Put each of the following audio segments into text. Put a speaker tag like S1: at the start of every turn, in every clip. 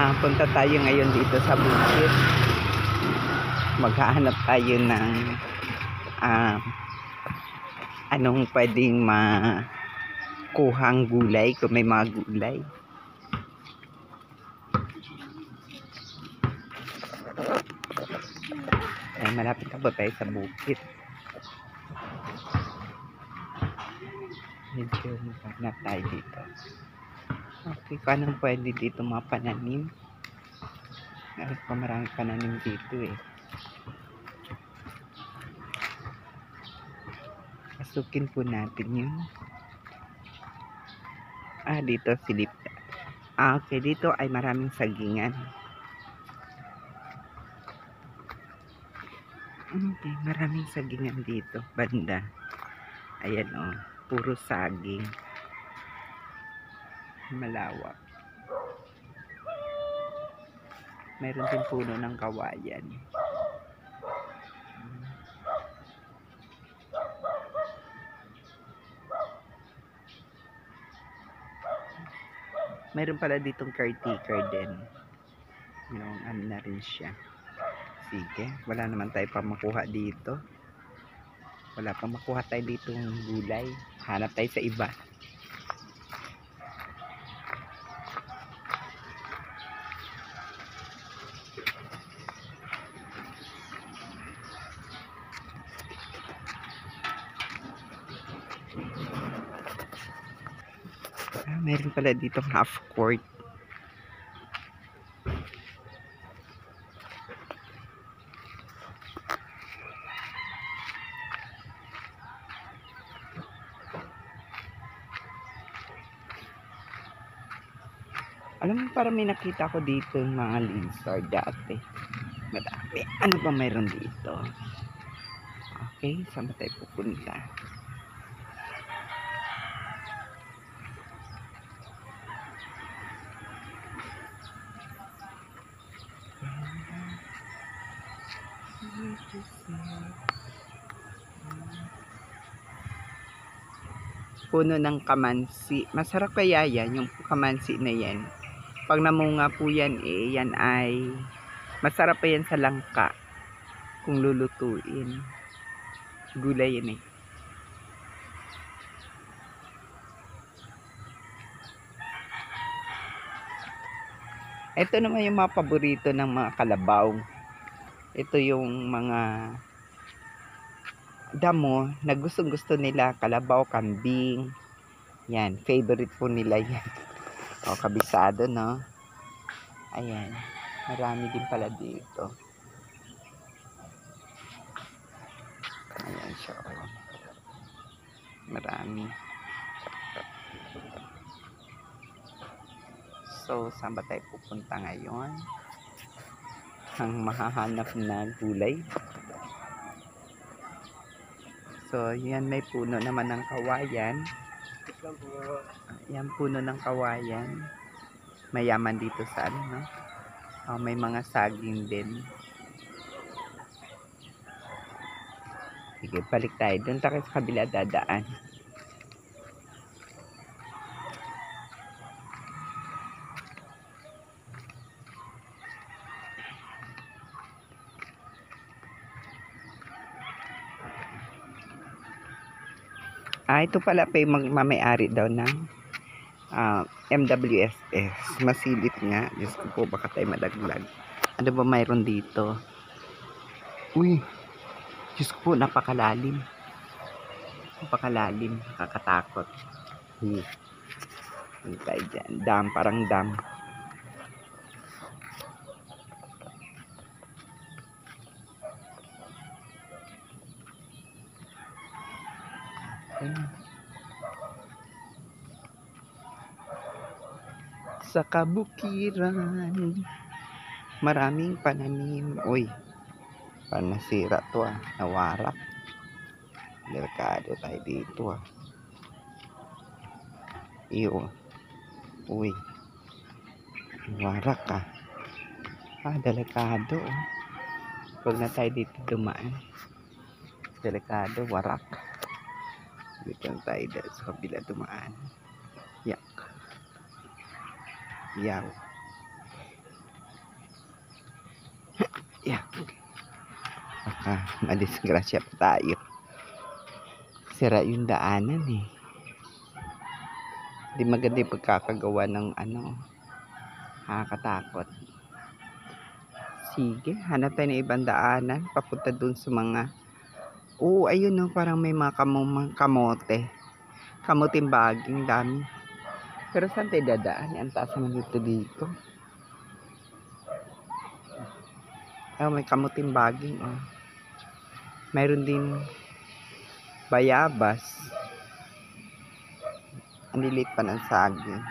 S1: Punta tayo ngayon dito sa bukid. Maghahanap tayo ng anong pwedeng makuhang gulay, kung may mga gulay. Ay, malapit na po tayo sa bukid. Medyo maghanap tayo dito. Okay, paano pwede dito mapananim? Alam ko marami pananim dito eh. Pasukin po natin yung dito silip. Okay, dito ay maraming sagingan. Okay, maraming sagingan dito banda. Ayan puro saging. Malawak. Meron din puno ng kawayan. Meron pala ditong caretaker din. Yung na rin siya. Sige, wala naman tayo pa makuha dito. Wala pa makuha tayo dito ng gulay. Hanap tayo sa iba. Meron pala ditong half court. Alam mo, parang may nakita ko dito yung mga lizard dati. Madami. Ano ba mayroon dito? Okay, saan ba tayo pupunta? Puno ng kamansi. Masarap kaya yan, yung kamansi na yan. Pag namunga po yan yan ay masarap pa yan sa langka kung lulutuin. Gulay yan eh. Ito naman yung mga paborito ng mga kalabaw. Ito yung mga damo na gustong-gusto nila, kalabaw, kambing. Yan, favorite po nila yan. Kabisado, no? Ayan, marami din pala dito. Ayan siya. Marami. So, saan ba tayo pupunta ngayon? Ang mahahanap na gulay. So, yan, may puno naman ng kawayan. Yan, puno ng kawayan. Mayaman dito sa ano, no? May mga saging din. Sige, balik tayo. Doon tayo sa kabila dadaan. Ito pala pa yung mamayari daw ng MWSS. Masilip nga. Diyos ko po, baka tayo madaglag. Ano ba mayroon dito? Uy! Diyos ko po, napakalalim. Napakalalim. Nakakatakot. Ano tayo dyan? Dam, parang dam. Sa kabukiran maraming pananim. Uy, parang nasira to nawarak. Delikado tayo dito iyo. Uy, warak delikado Huwag na tayo dito dumaan. Delikado, warak. Dito na tayo sa kabila dumaan. Yak. Yaw. Yeah. Baka madisgrasya pa tayo. Sira yung daanan eh. Di maganda yung pagkakagawa ng ano. Nakakatakot. Sige, hanap tayo ng ibang daanan. Papunta dun sa mga... Oo, ayun no, parang may mga kamote. Kamuting baging, dami. Pero saan tayo dadaan? Ang taas naman dito. Oh, may kamuting baging. Oh. Mayroon din bayabas. Ang lilit pa ng saging.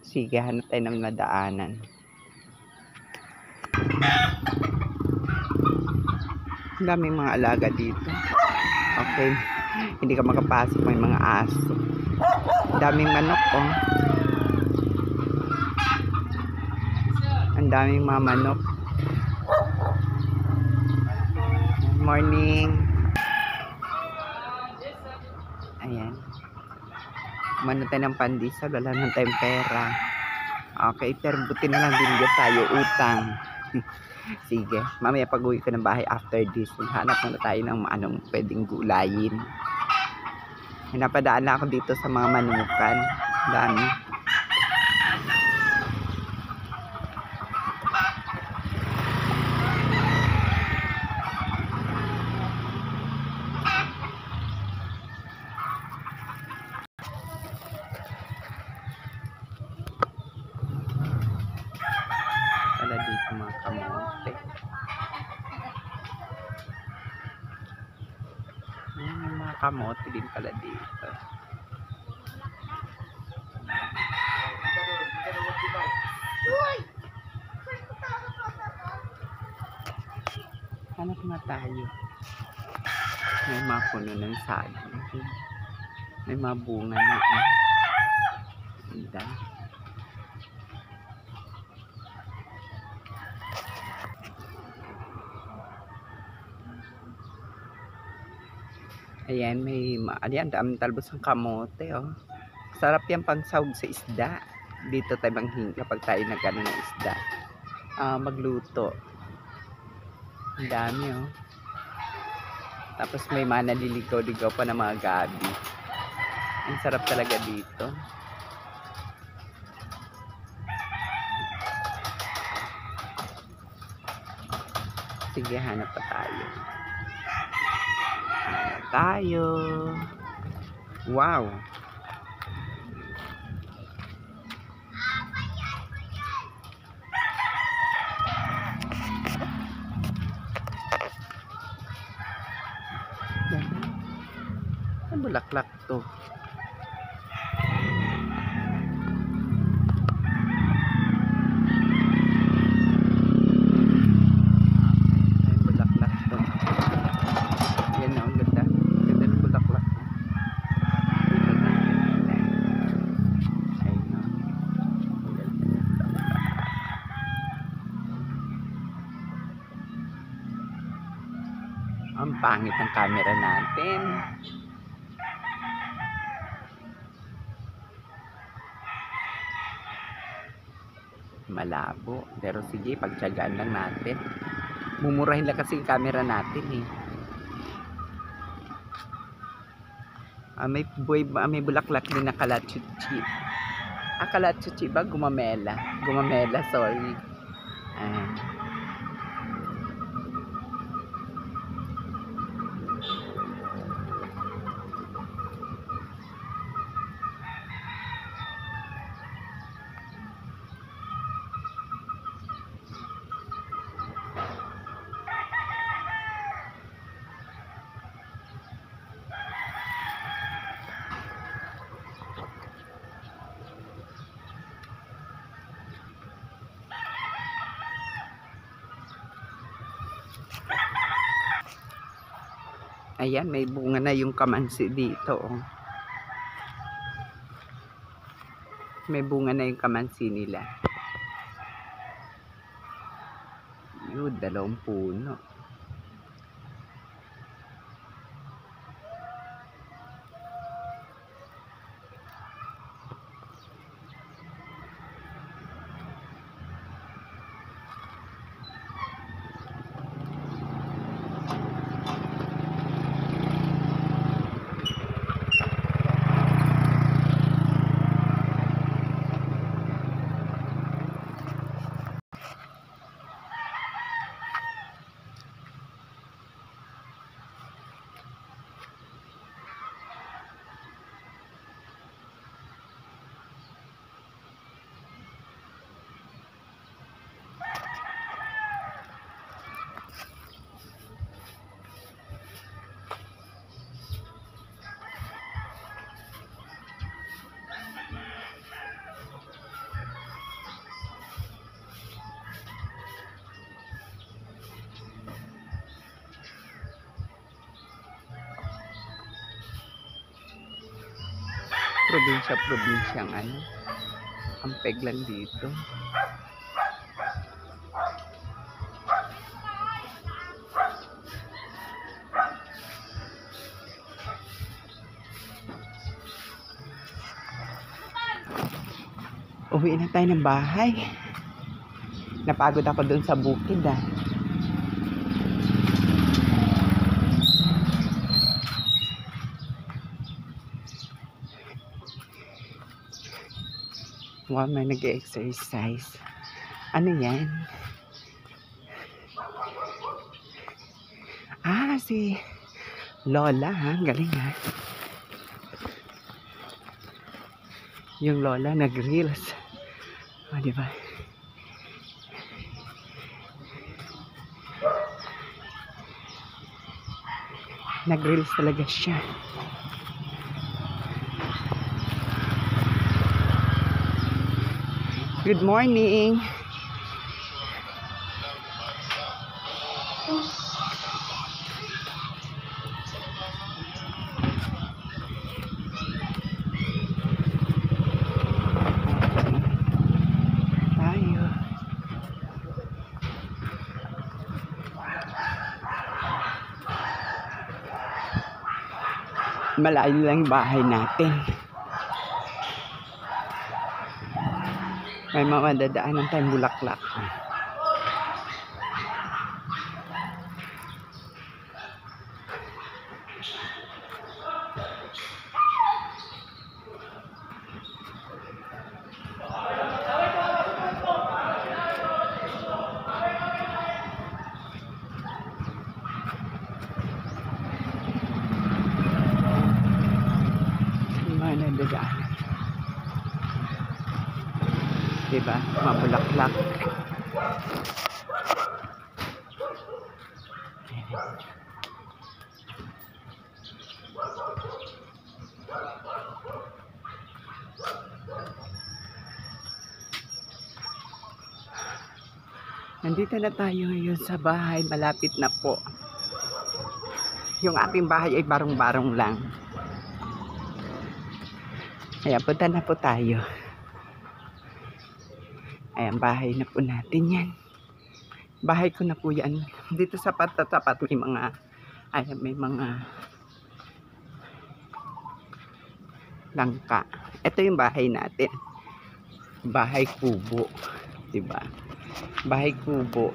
S1: Sige, hanap tayo ng nadaanan. Ang daming mga alaga dito. Okay. Hindi ka makapasok, may mga aso. Ang daming manok, oh. Ang daming mga manok. Morning. Ayan. Kumano tayo ng pandesal, wala nang tayong pera. Okay, pero buti na lang din tayo utang. Sige, mamaya pag-uwi ko ng bahay after this, hanap muna tayo ng anong pwedeng gulayin. Napadaan na ako dito sa mga manukan. Dami. Pala dito mga kamote. May mga kamote din pala dito. Hanap nga tayo. May mga puno ng saging. May mga bunga na. Ganda. Ayan, ayan, daming talbos ng kamote, oh. Sarap yan pang sahog sa isda. Dito tayo manghingi kapag tayo nagano ng isda. Magluto. Ang dami, oh. Tapos may mga naliligaw-ligaw pa ng mga gabi. Ang sarap talaga dito. Sige, hanap pa tayo. Hanap tayo. Wow! Ang bulaklak to. Ang pangit ng camera natin. Malabo. Pero sige, pagtyagaan lang natin. Mumurahin lang kasi yung camera natin eh. May bulaklak din na kalatsuchi. Kalatsuchi ba? Gumamela. Gumamela, sorry. Ayan, may bunga na yung kamansi dito. Oh. May bunga na yung kamansi nila. Yun, 2 puno. probinsya-probinsyang ano, ang peg lang dito. Uwi na tayo ng bahay. Napagod ako dun sa bukid ah. Wow, may nag-exercise. Ano yan? Ah, si Lola ha. Galing ha. Yung Lola nag-reels. O, diba? Nag-reels talaga siya. Good morning. Tayo. Malayo lang yung bahay natin. May mga dadaanan tayong bulaklak. Mga dadaanan. Diba? Mabulaklak. Nandito na tayo ngayon sa bahay. Malapit na po. Yung aking bahay ay barong-barong lang. Kaya punta na po tayo. Ayan, bahay na po natin yan. Bahay ko na po yan. Dito sa tapat may mga, ayan, may mga langka. Ito yung bahay natin. Bahay kubo. Diba? Bahay kubo.